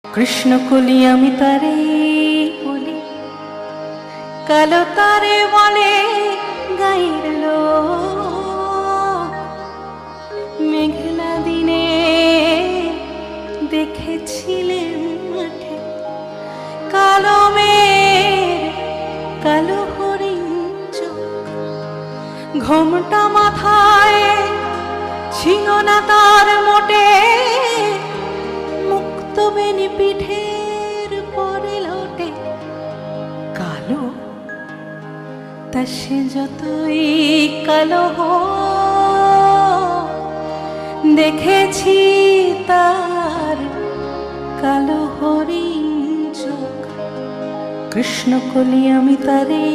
কৃষ্ণ কলি আমি তারে বলি, কালো তারে বলে গাইর লোক। মেঘলা দিনে দেখেছিলেন মাঠে কালো মেঘ, কালো হরিণ চোখ। ঘোমটা মাথায় ছিল না তার মোটে, বেনি পিঠের পরে লোটে কালো। তা সে যতই কালো দেখেছি তার কালো হরিণ চোখ। কৃষ্ণ কলি আমি তারে